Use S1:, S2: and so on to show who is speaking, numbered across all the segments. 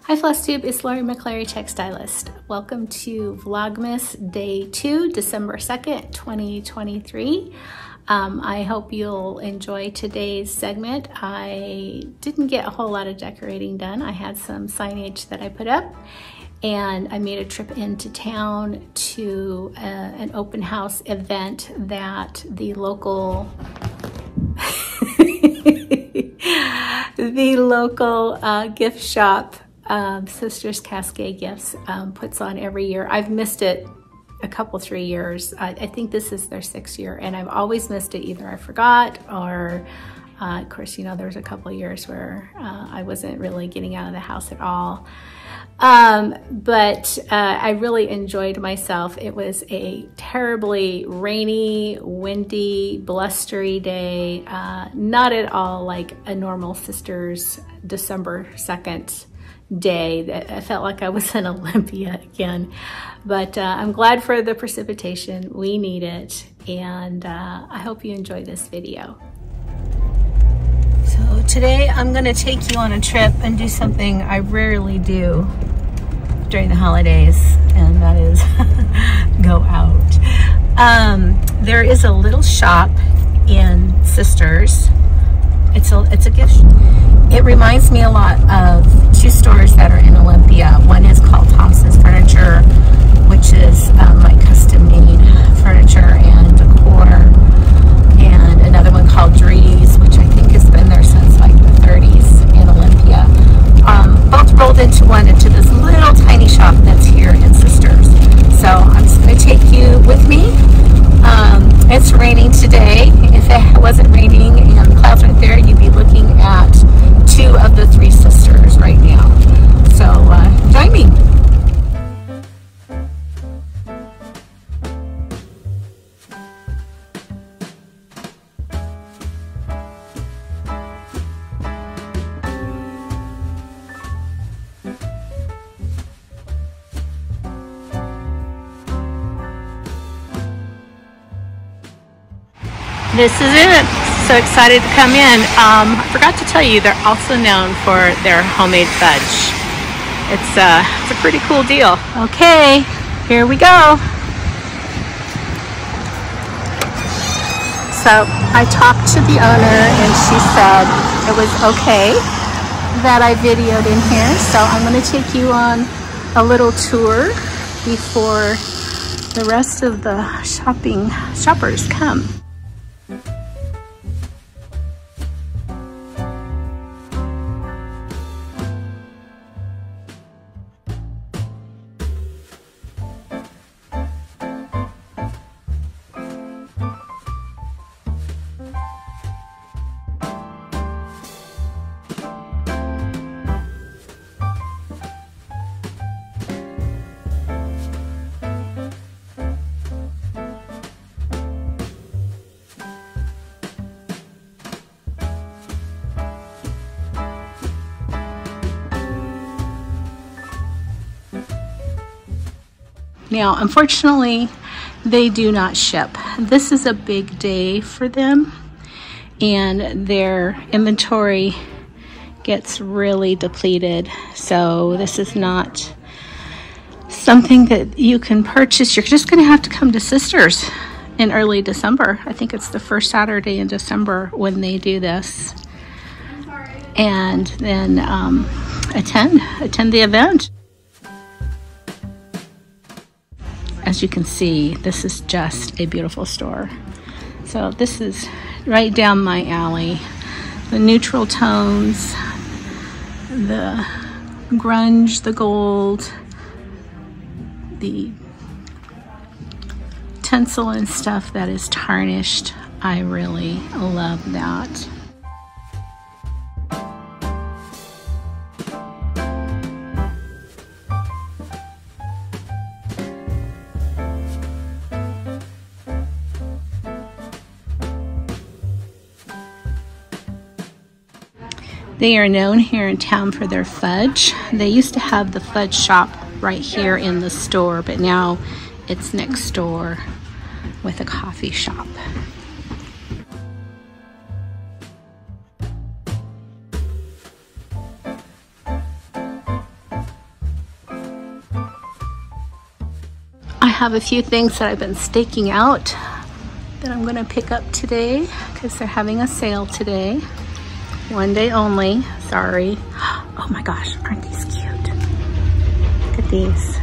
S1: Hi Flosstube, it's Lori McClary, textilist. Welcome to Vlogmas Day 2, December 2nd, 2023. I hope you'll enjoy today's segment. I didn't get a whole lot of decorating done. I had some signage that I put up, and I made a trip into town to an open house event that the local gift shop, Sisters Cascade Gifts, puts on every year. I've missed it a couple, 3 years. I think this is their 6th year, and I've always missed it. Either I forgot or, of course, you know, there was a couple of years where I wasn't really getting out of the house at all. But I really enjoyed myself. It was a terribly rainy, windy, blustery day. Not at all like a normal Sisters December 2nd day. That I felt like I was in Olympia again. But I'm glad for the precipitation. We need it. And I hope you enjoy this video. So today I'm going to take you on a trip and do something I rarely do during the holidays, and that is go out. There is a little shop in Sisters. It's a gift shop. It reminds me a lot of two stores that are in Olympia. One is called Thompson's Furniture, which is like custom made furniture and decor, and another one called Drees, which I think has been there since like the 30s in Olympia. Both rolled into one, into this little tiny shop that's here in Sisters. So I'm just going to take you with me. It's raining today. If it wasn't raining and the clouds weren't there, you'd be looking at 2 of the 3 sisters right now. So join me. This is it. So excited to come in. I forgot to tell you, they're also known for their homemade fudge. It's a pretty cool deal. Okay, here we go. So I talked to the owner and she said it was okay that I videoed in here. So I'm going to take you on a little tour before the rest of the shoppers come. Now, unfortunately, they do not ship. This is a big day for them, and their inventory gets really depleted. So this is not something that you can purchase. You're just going to have to come to Sisters in early December. I think it's the first Saturday in December when they do this. And then attend the event. As you can see, this is just a beautiful store. So this is right down my alley. The neutral tones, the grunge, the gold, the tinsel and stuff that is tarnished. I really love that. They are known here in town for their fudge. They used to have the fudge shop right here in the store, but now it's next door with a coffee shop. have a few things that I've been staking out that I'm gonna pick up today because they're having a sale today. One day only, sorry. Oh my gosh, aren't these cute? Look at these.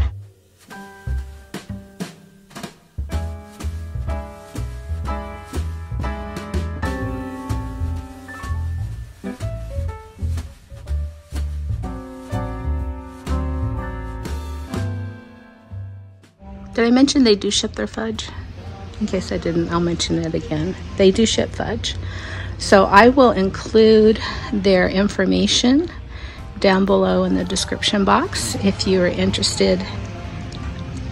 S1: Did I mention they do ship their fudge? In case I didn't, I'll mention it again. They do ship fudge. So I will include their information down below in the description box if you are interested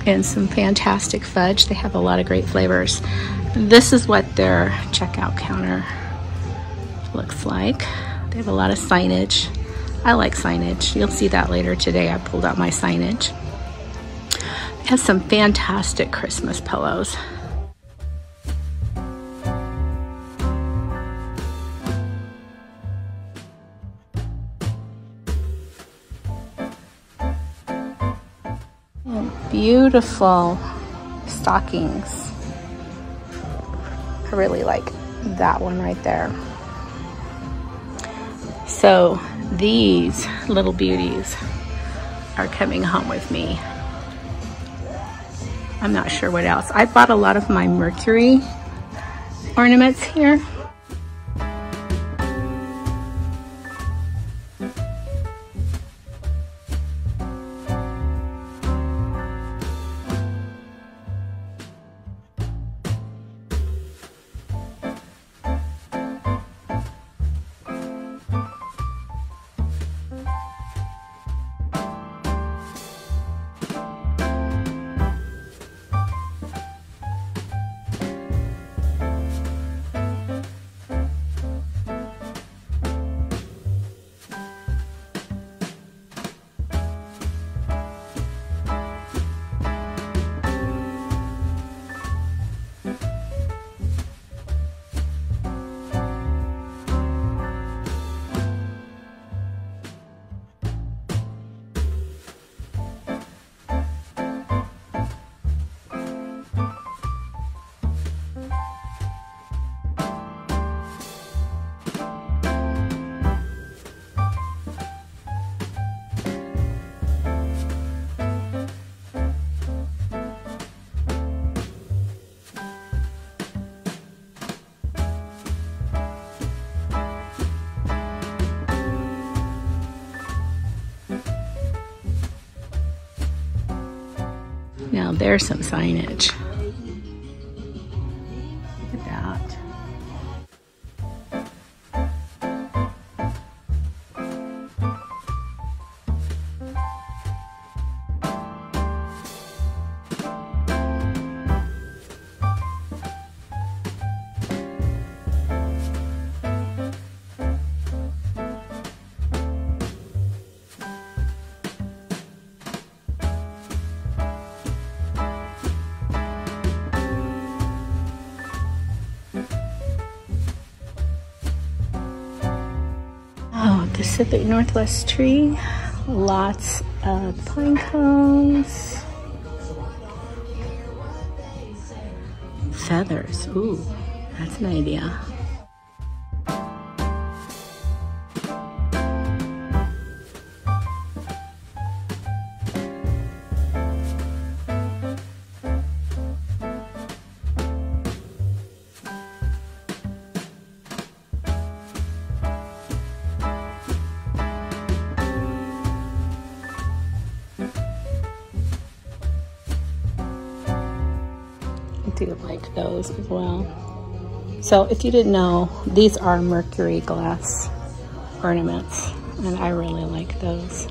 S1: in some fantastic fudge. They have a lot of great flavors. This is what their checkout counter looks like. They have a lot of signage. I like signage. You'll see that later today. I pulled out my signage. It has some fantastic Christmas pillows. And beautiful stockings. I really like that one right there. So these little beauties are coming home with me. I'm not sure what else. I bought a lot of my Mercury ornaments here. Now there's some signage. Look at that. Oh, Pacific Northwest tree. Lots of pine cones. Feathers. Ooh, that's an idea. I do like those as well. So if you didn't know, these are Mercury glass ornaments, and I really like those.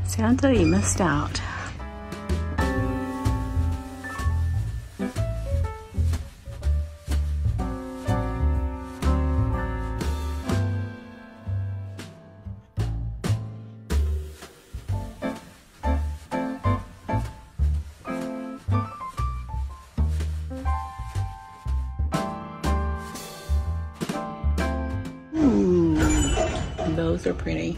S1: Santa, you missed out. those are pretty.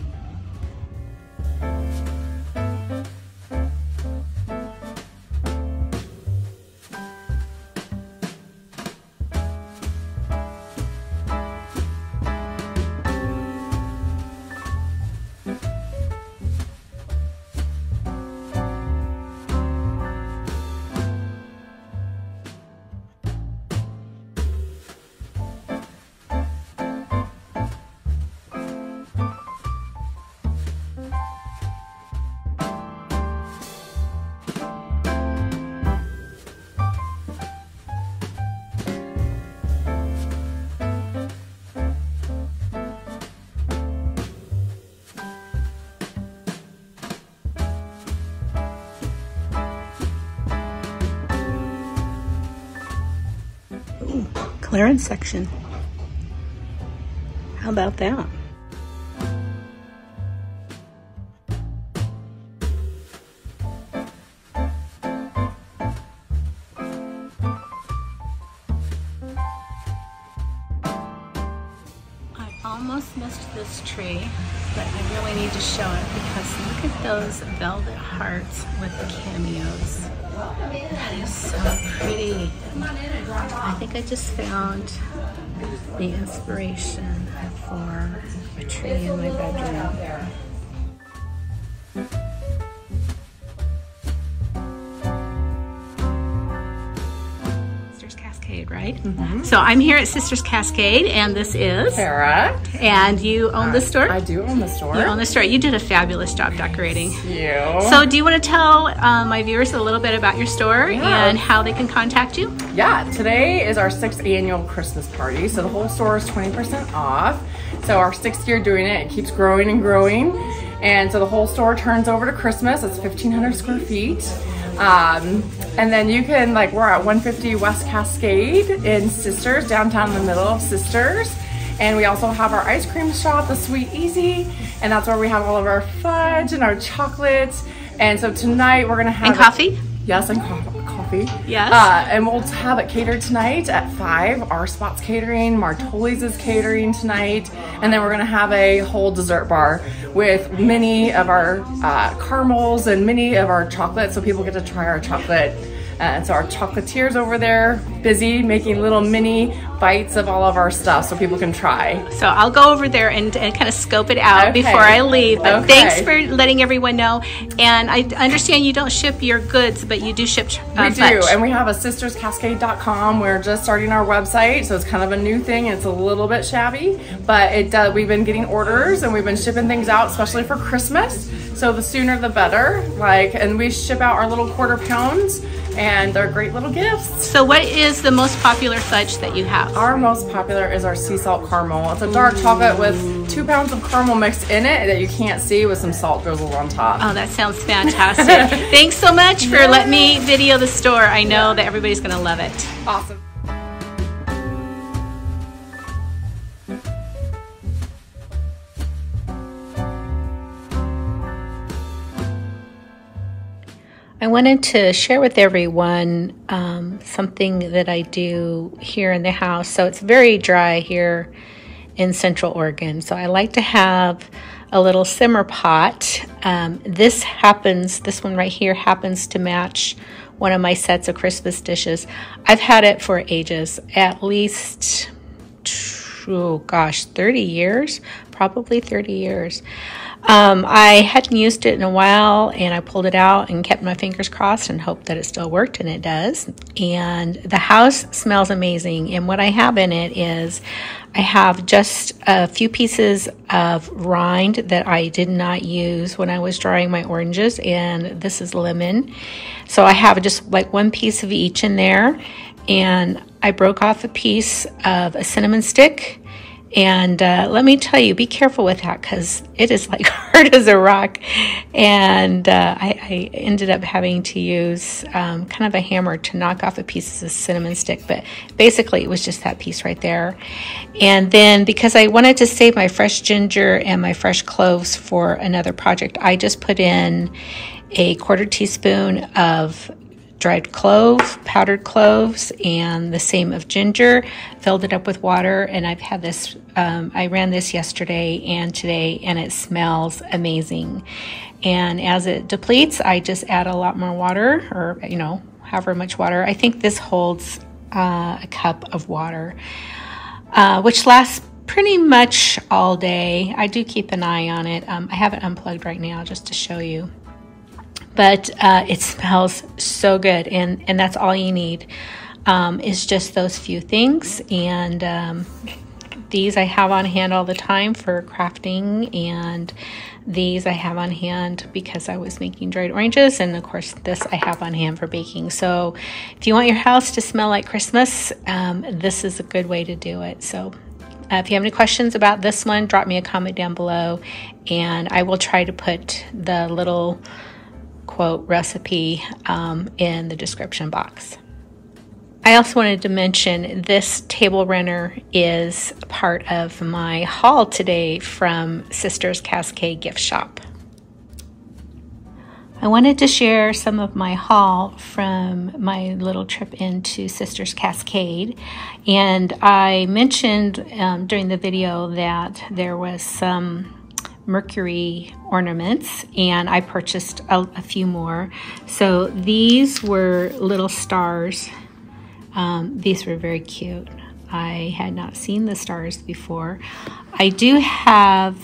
S1: Clearance section. How about that? I almost missed this tree, but I really need to show it because look at those velvet hearts with the cameos. That is so pretty. I think I just found the inspiration for a tree in my bedroom. Sisters Cascade, right? Mm-hmm. So I'm here at Sisters Cascade, and this is
S2: Sarah.
S1: And you own the store?
S2: I do own the store.
S1: You own the store. You did a fabulous job decorating.
S2: Thank you.
S1: So do you want to tell my viewers a little bit about your store and how they can contact you?
S2: Yeah, today is our 6th annual Christmas party. So the whole store is 20% off. So our 6th year doing it, it keeps growing and growing. And so the whole store turns over to Christmas. It's 1,500 square feet. And then you can, like, we're at 150 West Cascade in Sisters, downtown in the middle of Sisters. And we also have our ice cream shop, the Sweet Easy, and that's where we have all of our fudge and our chocolates. And so tonight we're gonna have—
S1: And coffee?
S2: Yes, and coffee.
S1: Yes.
S2: And we'll have it catered tonight at 5. Our Spot's catering, Martoli's is catering tonight. And then we're gonna have a whole dessert bar with many of our caramels and many of our chocolates, so people get to try our chocolate. And so our chocolatiers over there, busy making little mini bites of all of our stuff so people can try.
S1: So I'll go over there and kind of scope it out before I leave. But thanks for letting everyone know. And I understand you don't ship your goods, but you do ship fudge.
S2: We do, and we have a sisterscascade.com. We're just starting our website, so it's kind of a new thing. It's a little bit shabby, but we've been getting orders and we've been shipping things out, especially for Christmas. So the sooner the better. And we ship out our little quarter pounds, and they're great little gifts.
S1: So what is the most popular fudge that you have?
S2: Our most popular is our sea salt caramel. It's a dark chocolate with 2 pounds of caramel mixed in it that you can't see, with some salt drizzled on top.
S1: Oh, that sounds fantastic. Thanks so much for letting me video the store. I know that everybody's gonna love it.
S2: Awesome.
S1: I wanted to share with everyone something that I do here in the house. So it's very dry here in Central Oregon. So I like to have a little simmer pot. This one right here happens to match one of my sets of Christmas dishes. I've had it for ages, at least, 30 years, probably 30 years. I hadn't used it in a while, and I pulled it out and kept my fingers crossed and hoped that it still worked, and it does. And the house smells amazing. And what I have in it is I have just a few pieces of rind that I did not use when I was drying my oranges, and this is lemon. So I have just like one piece of each in there, and I broke off a piece of a cinnamon stick. And let me tell you, be careful with that because it is like hard as a rock. And I ended up having to use kind of a hammer to knock off a piece of cinnamon stick. But basically, it was just that piece right there. And then because I wanted to save my fresh ginger and my fresh cloves for another project, I just put in a 1/4 teaspoon of dried clove, powdered cloves, and the same of ginger. Filled it up with water, and I've had this, I ran this yesterday and today, and it smells amazing. And as it depletes, I just add a lot more water, or, you know, however much water. I think this holds a cup of water, which lasts pretty much all day. I do keep an eye on it. I have it unplugged right now just to show you. But it smells so good, and that's all you need, is just those few things. And these I have on hand all the time for crafting, and these I have on hand because I was making dried oranges, and of course this I have on hand for baking. So if you want your house to smell like Christmas, this is a good way to do it. So if you have any questions about this one, drop me a comment down below, and I will try to put the little quote recipe in the description box. I also wanted to mention this table runner is part of my haul today from Sisters Cascade gift shop. I wanted to share some of my haul from my little trip into Sisters Cascade, and I mentioned during the video that there was some Mercury ornaments, and I purchased a few more. So these were little stars. These were very cute. I had not seen the stars before. I do have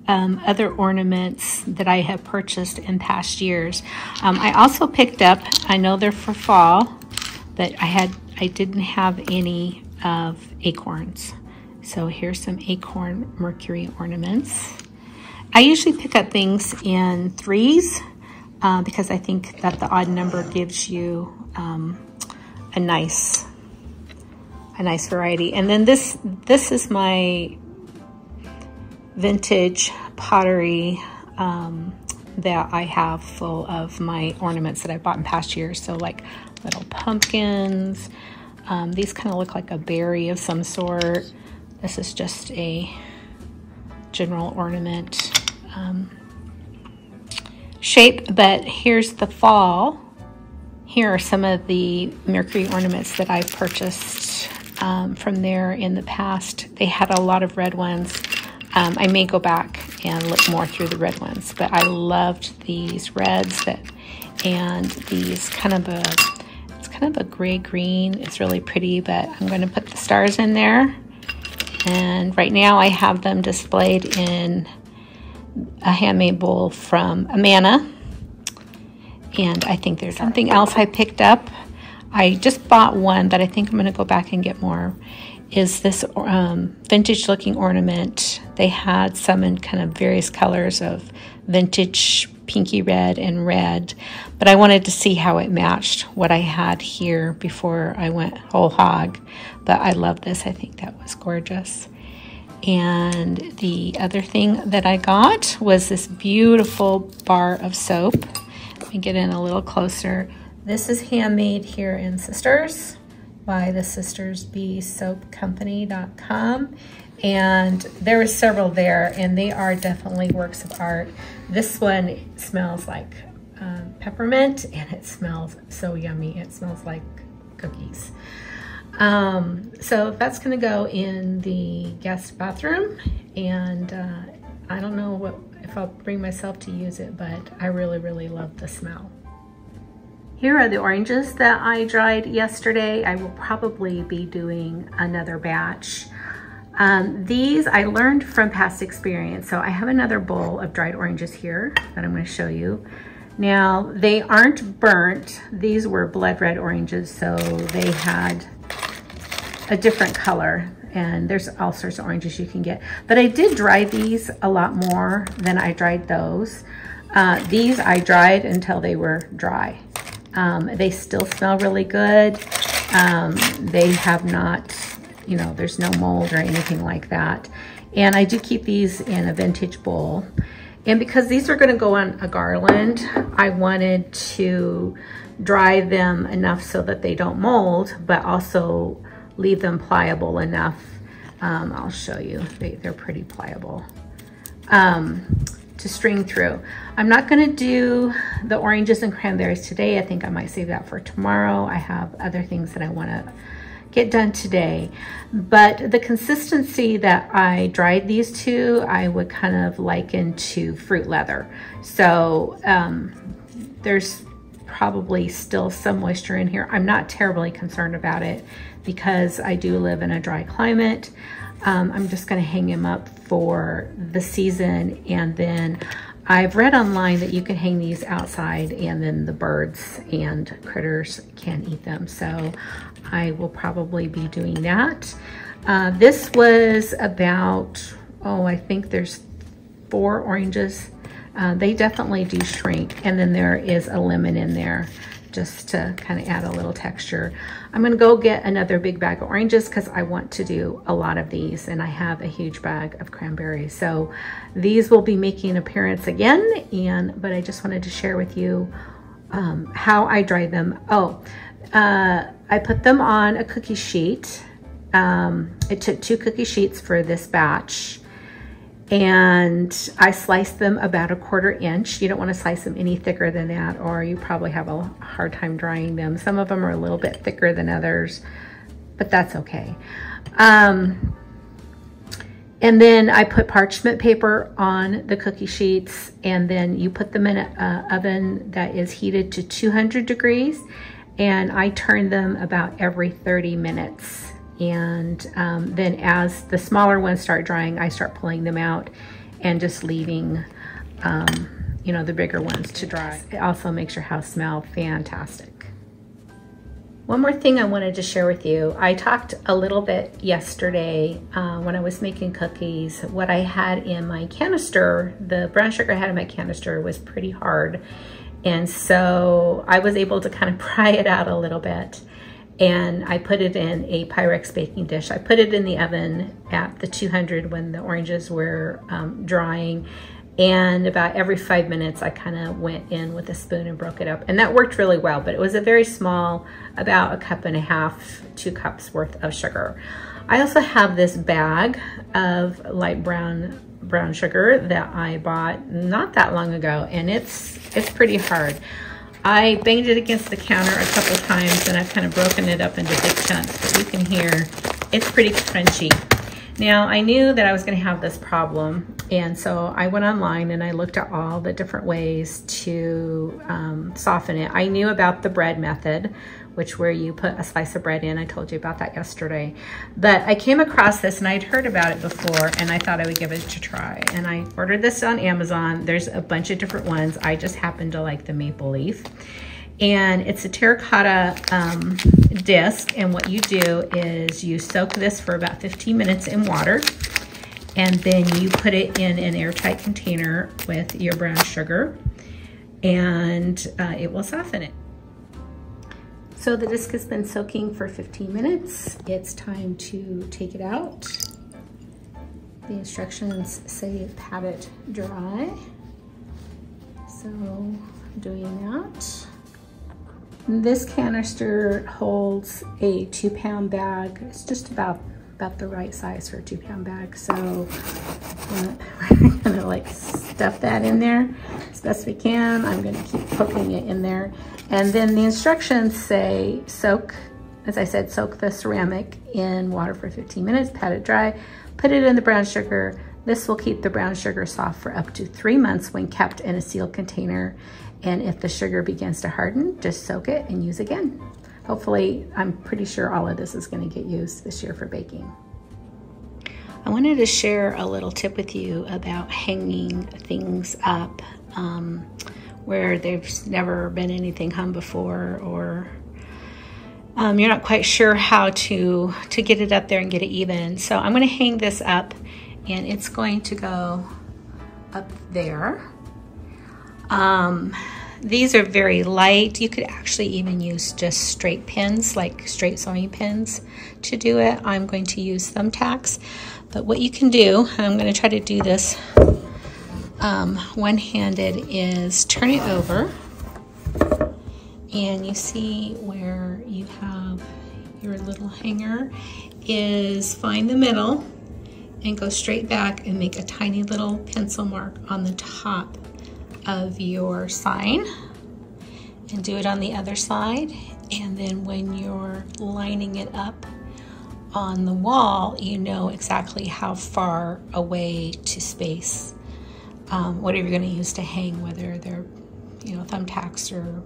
S1: other ornaments that I have purchased in past years. I also picked up, I know they're for fall, but I didn't have any of acorns. So here's some acorn Mercury ornaments. I usually pick up things in threes because I think that the odd number gives you a nice variety. And then this is my vintage pottery that I have full of my ornaments that I bought in past years. So like little pumpkins. These kind of look like a berry of some sort. This is just a general ornament shape, but here's the fall. Here are some of the Mercury ornaments that I've purchased from there in the past. They had a lot of red ones. I may go back and look more through the red ones, but I loved these reds and these it's kind of a gray green. It's really pretty, but I'm going to put the stars in there. And right now I have them displayed in a handmade bowl from Amana. And I think there's something else I picked up. I just bought one, but I think I'm going to go back and get more. Is this vintage looking ornament. They had some in kind of various colors of vintage pinky red and red, but I wanted to see how it matched what I had here before I went whole hog. But I love this. I think that was gorgeous. And the other thing that I got was this beautiful bar of soap. Let me get in a little closer. This is handmade here in Sisters by the sisterscascade.com, and there were several there, and they are definitely works of art. This one smells like peppermint, and it smells so yummy. It smells like cookies. So that's going to go in the guest bathroom, and I don't know if I'll bring myself to use it, but I really, really love the smell. Here are the oranges that I dried yesterday. I will probably be doing another batch. These I learned from past experience. So I have another bowl of dried oranges here that I'm going to show you. Now, they aren't burnt. These were blood red oranges, so they had a different color, and there's all sorts of oranges you can get. But I did dry these a lot more than I dried those. These I dried until they were dry. They still smell really good. They have not, you know, there's no mold or anything like that. And I do keep these in a vintage bowl. And because these are going to go on a garland, I wanted to dry them enough so that they don't mold, but also leave them pliable enough. I'll show you. They're pretty pliable. to string through. I'm not gonna do the oranges and cranberries today. I think I might save that for tomorrow. I have other things that I wanna get done today. But the consistency that I dried these to, I would kind of liken to fruit leather. So there's probably still some moisture in here. I'm not terribly concerned about it because I do live in a dry climate. I'm just gonna hang him up for the season, and then I've read online that you can hang these outside and then the birds and critters can eat them. So I will probably be doing that. This was about, I think there's 4 oranges. They definitely do shrink. And then there is a lemon in there just to kind of add a little texture. I'm gonna go get another big bag of oranges because I want to do a lot of these, and I have a huge bag of cranberries. So these will be making an appearance again, but I just wanted to share with you how I dried them. I put them on a cookie sheet. It took 2 cookie sheets for this batch, and I sliced them about 1/4 inch. You don't want to slice them any thicker than that, or you probably have a hard time drying them. Some of them are a little bit thicker than others, but that's okay. And then I put parchment paper on the cookie sheets, and then you put them in an oven that is heated to 200 degrees, and I turn them about every 30 minutes. And then as the smaller ones start drying, I start pulling them out and just leaving, you know, the bigger ones to dry. It also makes your house smell fantastic. One more thing I wanted to share with you. I talked a little bit yesterday when I was making cookies. What I had in my canister, the brown sugar I had in my canister was pretty hard. And so I was able to kind of pry it out a little bit. And I put it in a Pyrex baking dish. I put it in the oven at the 200 when the oranges were drying. And about every 5 minutes, I kind of went in with a spoon and broke it up. And that worked really well, but it was a very small, about 1.5 cups, 2 cups worth of sugar. I also have this bag of light brown sugar that I bought not that long ago, and it's pretty hard. I banged it against the counter a couple times, and I've kind of broken it up into big chunks, but you can hear it's pretty crunchy. Now, I knew that I was going to have this problem, and so I went online and I looked at all the different ways to soften it. I knew about the bread method, which where you put a slice of bread in. I told you about that yesterday. But I came across this, and I'd heard about it before, and I thought I would give it a try. And I ordered this on Amazon. There's a bunch of different ones. I just happen to like the maple leaf. And it's a terracotta disc, and what you do is you soak this for about 15 minutes in water, and then you put it in an airtight container with your brown sugar, and it will soften it. So the disc has been soaking for 15 minutes. It's time to take it out. The instructions say pat it dry. So I'm doing that. This canister holds a 2-pound bag. It's just about the right size for a 2-pound bag. So we're gonna like stuff that in there as best we can. I'm gonna keep poking it in there. And then the instructions say soak, as I said, soak the ceramic in water for 15 minutes, pat it dry, put it in the brown sugar. This will keep the brown sugar soft for up to 3 months when kept in a sealed container. And if the sugar begins to harden, just soak it and use again. Hopefully, I'm pretty sure all of this is going to get used this year for baking. I wanted to share a little tip with you about hanging things up where there's never been anything hung before, or you're not quite sure how to get it up there and get it even. So I'm going to hang this up, and it's going to go up there. These are very light. You could actually even use just straight pins, like straight sewing pins, to do it. I'm going to use thumbtacks. But what you can do, I'm going to try to do this one-handed, is turn it over, and you see where you have your little hanger is find the middle and go straight back and make a tiny little pencil mark on the top of your sign, and do it on the other side. And then when you're lining it up on the wall, you know exactly how far away to space whatever you're going to use to hang, whether they're, you know, thumbtacks or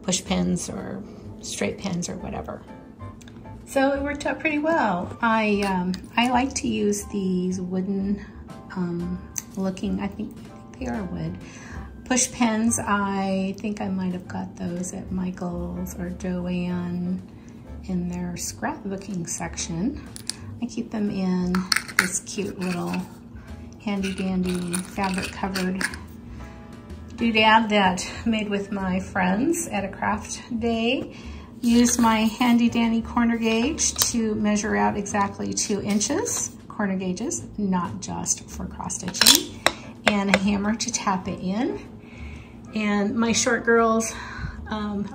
S1: push pins or straight pins or whatever. So it worked out pretty well. I like to use these wooden looking, I think they are wood, push pins. I think I might have got those at Michael's or Joann in their scrapbooking section. I keep them in this cute little handy dandy fabric covered doodad that made with my friends at a craft day. Used my handy dandy corner gauge to measure out exactly 2 inches, corner gauges, not just for cross stitching, and a hammer to tap it in, and my short girl's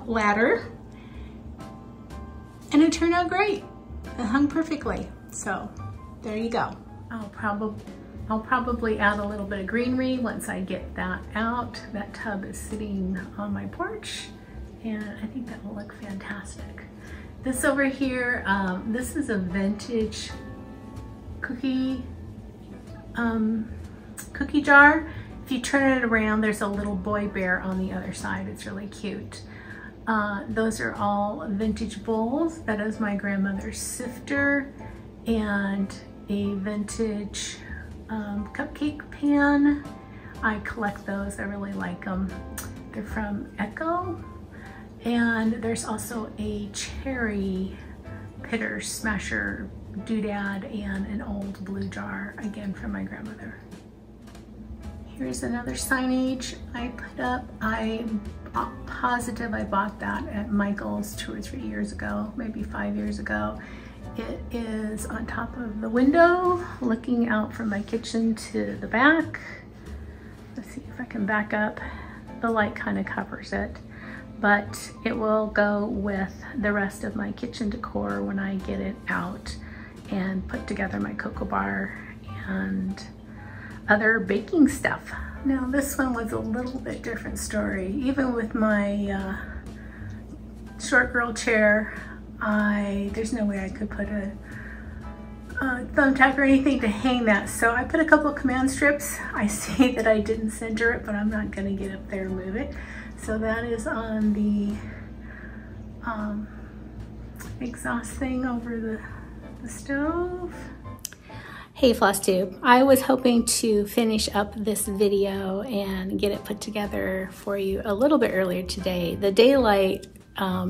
S1: ladder, and it turned out great. It hung perfectly. So there you go. I'll probably add a little bit of greenery once I get that out. That tub is sitting on my porch, and I think that will look fantastic. This over here, this is a vintage cookie jar. If you turn it around, there's a little boy bear on the other side. It's really cute. Those are all vintage bowls. That is my grandmother's sifter, and a vintage cupcake pan. I collect those. I really like them. They're from Echo. And there's also a cherry pitter smasher doodad and an old blue jar, again from my grandmother. Here's another signage I put up. I'm positive I bought that at Michael's 2 or 3 years ago, maybe 5 years ago. It is on top of the window, looking out from my kitchen to the back. Let's see if I can back up. The light kind of covers it, but it will go with the rest of my kitchen decor when I get it out and put together my cocoa bar and other baking stuff. Now this one was a little bit different story. Even with my short girl chair, there's no way I could put a thumbtack or anything to hang that. So I put a couple of command strips. I see that I didn't center it, but I'm not gonna get up there and move it. So that is on the exhaust thing over the stove. Hey Flosstube, I was hoping to finish up this video and get it put together for you a little bit earlier today. The daylight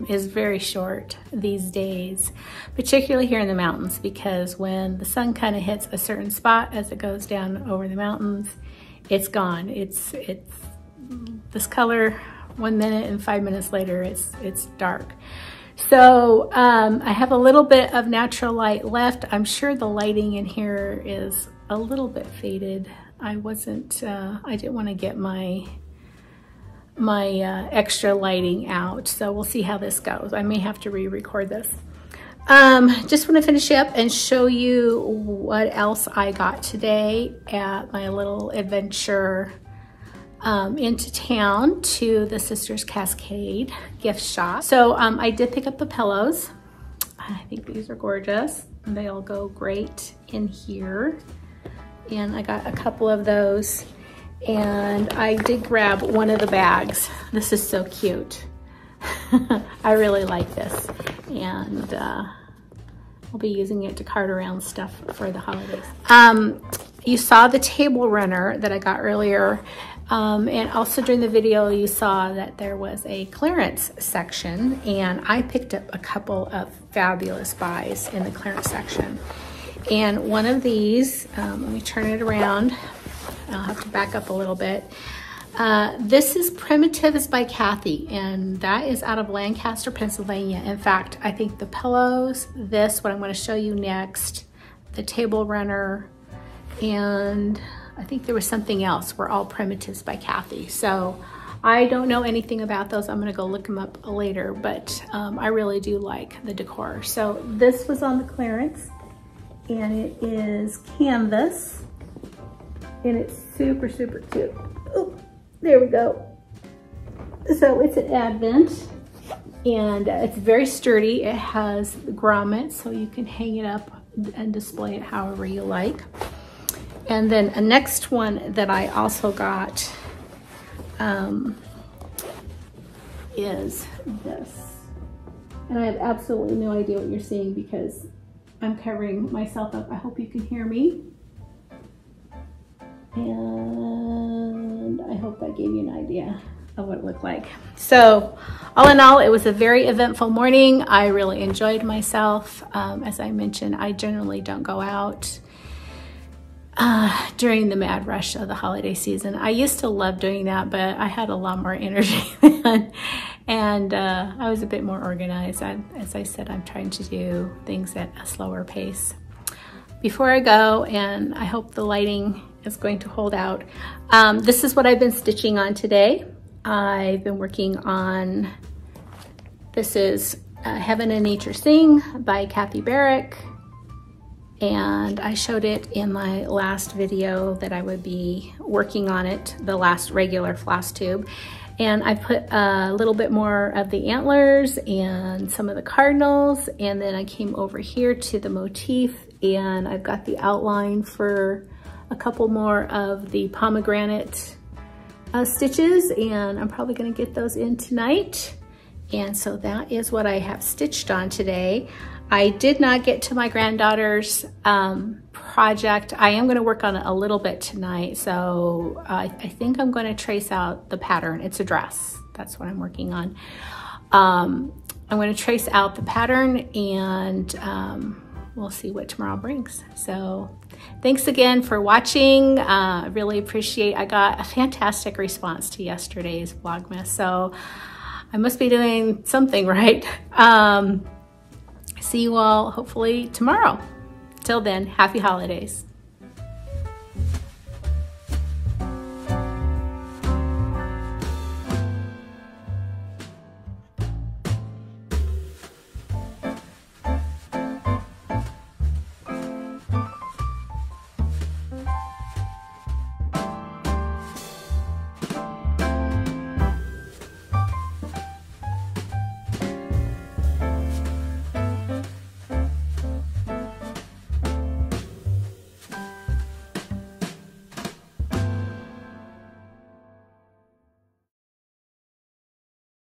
S1: is very short these days, particularly here in the mountains, because when the sun kind of hits a certain spot as it goes down over the mountains, it's gone. It's this color 1 minute, and 5 minutes later it's dark. So I have a little bit of natural light left. I'm sure the lighting in here is a little bit faded. I didn't want to get my extra lighting out, so we'll see how this goes. I may have to re-record this. Just want to finish up and show you what else I got today at my little adventure into town to the Sisters Cascade gift shop. So I did pick up the pillows. I think these are gorgeous. They'll go great in here. And I got a couple of those. And I did grab one of the bags. This is so cute. I really like this. And I'll be using it to cart around stuff for the holidays. You saw the table runner that I got earlier. And also during the video, you saw that there was a clearance section, and I picked up a couple of fabulous buys in the clearance section. And one of these, let me turn it around. I'll have to back up a little bit. This is Primitives by Kathy, and that is out of Lancaster, Pennsylvania. In fact, I think the pillows, what I'm going to show you next, the table runner, and I think there was something else, were all Primitives by Kathy. So I don't know anything about those. I'm gonna go look them up later, but I really do like the decor. So this was on the clearance, and it is canvas, and it's super, super cute. Oh, there we go. So it's an Advent, and it's very sturdy. It has grommets, so you can hang it up and display it however you like. And then a next one that I also got is this. And I have absolutely no idea what you're seeing because I'm covering myself up. I hope you can hear me. And I hope that gave you an idea of what it looked like. So all in all, it was a very eventful morning. I really enjoyed myself. As I mentioned, I generally don't go out during the mad rush of the holiday season. I used to love doing that, but I had a lot more energy then, and I was a bit more organized. As I said, I'm trying to do things at a slower pace. Before I go, and I hope the lighting is going to hold out, this is what I've been stitching on today. I've been working on, this is Heaven and Nature Sing by Kathy Barrick. And I showed it in my last video that I would be working on it, the last regular Flosstube. And I put a little bit more of the antlers and some of the cardinals, and then I came over here to the motif, and I've got the outline for a couple more of the pomegranate stitches, and I'm probably gonna get those in tonight. And so that is what I have stitched on today. I did not get to my granddaughter's project. I am going to work on it a little bit tonight. So I think I'm going to trace out the pattern. It's a dress. That's what I'm working on. I'm going to trace out the pattern, and we'll see what tomorrow brings. So thanks again for watching. I really appreciate, I got a fantastic response to yesterday's Vlogmas. So I must be doing something right. See you all hopefully tomorrow. Till then, happy holidays.